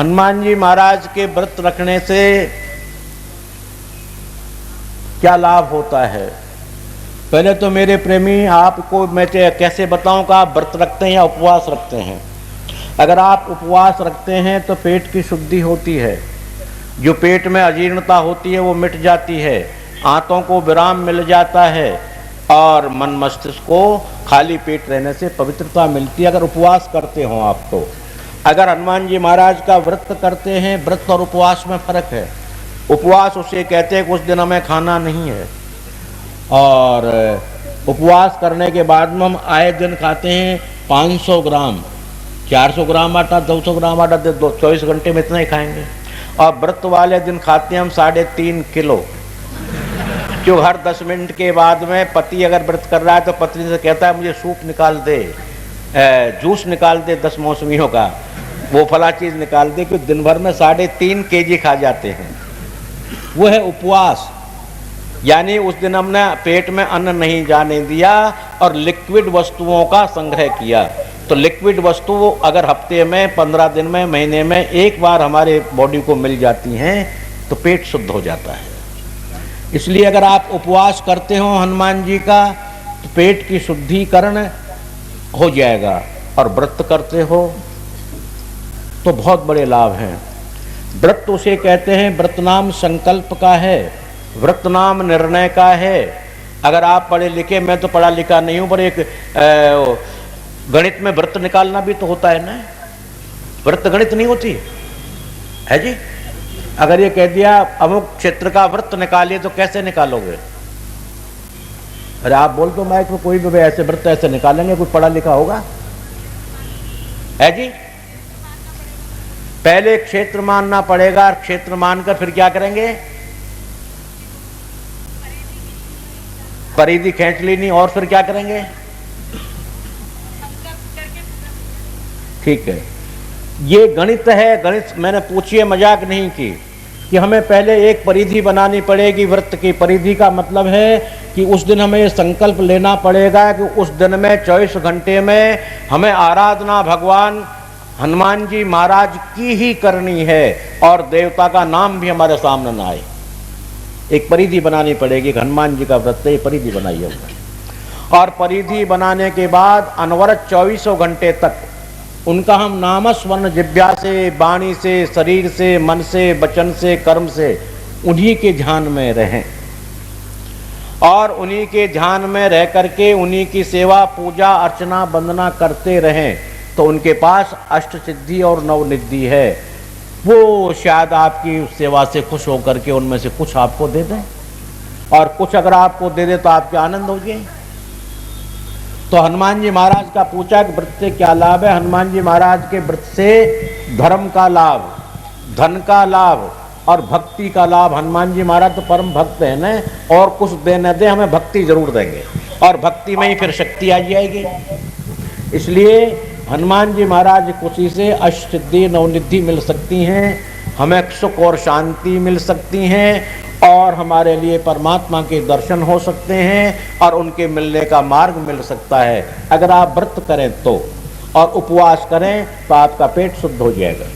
हनुमान जी महाराज के व्रत रखने से क्या लाभ होता है? पहले तो मेरे प्रेमी, आपको मैं कैसे बताऊं कि आप व्रत रखते हैं या उपवास रखते हैं। अगर आप उपवास रखते हैं तो पेट की शुद्धि होती है, जो पेट में अजीर्णता होती है वो मिट जाती है, आंतों को विराम मिल जाता है और मन मस्तिष्क को खाली पेट रहने से पवित्रता मिलती है, अगर उपवास करते हो आप तो। अगर हनुमान जी महाराज का व्रत करते हैं, व्रत और उपवास में फर्क है। उपवास उसे कहते हैं कि उस दिन हमें खाना नहीं है, और उपवास करने के बाद में हम आए दिन खाते हैं 500 ग्राम, 400 ग्राम आटा, 200 ग्राम आटा, 24 घंटे में इतना ही खाएंगे। और व्रत वाले दिन खाते हैं हम 3.5 किलो, जो हर 10 मिनट के बाद में पति अगर व्रत कर रहा है तो पत्नी से कहता है मुझे सूप निकाल दे, जूस निकाल दे 10 मौसमियों का, वो फला चीज़ निकाल दे, क्योंकि दिन भर में 3.5 केजी खा जाते हैं। वो है उपवास, यानी उस दिन हमने पेट में अन्न नहीं जाने दिया और लिक्विड वस्तुओं का संग्रह किया। तो लिक्विड वस्तु अगर हफ्ते में, 15 दिन में, महीने में एक बार हमारे बॉडी को मिल जाती हैं तो पेट शुद्ध हो जाता है। इसलिए अगर आप उपवास करते हो हनुमान जी का तो पेट की शुद्धिकरण हो जाएगा, और व्रत करते हो तो बहुत बड़े लाभ हैं। व्रत उसे कहते हैं, व्रत नाम संकल्प का है, व्रत नाम निर्णय का है। अगर आप पढ़े लिखे, मैं तो पढ़ा लिखा नहीं हूं, पर एक गणित में व्रत निकालना भी तो होता है ना, व्रत गणित नहीं होती है जी। अगर ये कह दिया अमुक क्षेत्र का व्रत निकालिए तो कैसे निकालोगे? अरे आप बोल दो माइक में, कोई भी ऐसे व्रत ऐसे निकालेंगे, कोई पढ़ा लिखा होगा है जी? पहले क्षेत्र मानना पड़ेगा, और क्षेत्र मानकर फिर क्या करेंगे? परिधि खींच लेनी, और फिर क्या करेंगे? ठीक है, ये गणित है। गणित मैंने पूछी है, मजाक नहीं की, कि हमें पहले एक परिधि बनानी पड़ेगी व्रत की। परिधि का मतलब है कि उस दिन हमें ये संकल्प लेना पड़ेगा कि उस दिन में 24 घंटे में हमें आराधना भगवान हनुमान जी महाराज की ही करनी है, और देवता का नाम भी हमारे सामने ना आए। एक परिधि बनानी पड़ेगी, हनुमान जी का व्रत है, परिधि बनाइए। और परिधि बनाने के बाद अनवरत 24 घंटे तक उनका हम नामस्मरण जिह्वा से, वाणी से, शरीर से, मन से, वचन से, कर्म से उन्हीं के ध्यान में रहें, और उन्हीं के ध्यान में रह करके उन्हीं की सेवा, पूजा, अर्चना, वंदना करते रहें। तो उनके पास अष्ट सिद्धि और नवनिधि है। वो शायद आपकी सेवा से खुश होकर के उनमें से कुछ आपको दे दें, और कुछ अगर आपको दे दे तो आपके आनंद हो जाए। तो हनुमान जी महाराज का पूछा कि व्रत से क्या लाभ है? हनुमान जी महाराज के व्रत से धर्म का लाभ, धन का लाभ और भक्ति का लाभ। हनुमान जी महाराज तो परम भक्त है ना, और कुछ देने दे, हमें भक्ति जरूर देंगे, और भक्ति में ही फिर शक्ति आ जाएगी। इसलिए हनुमान जी महाराज खुशी से अष्ट सिद्धि नवनिधि मिल सकती हैं, हमें सुख और शांति मिल सकती हैं, और हमारे लिए परमात्मा के दर्शन हो सकते हैं, और उनके मिलने का मार्ग मिल सकता है। अगर आप व्रत करें तो, और उपवास करें तो आपका पेट शुद्ध हो जाएगा।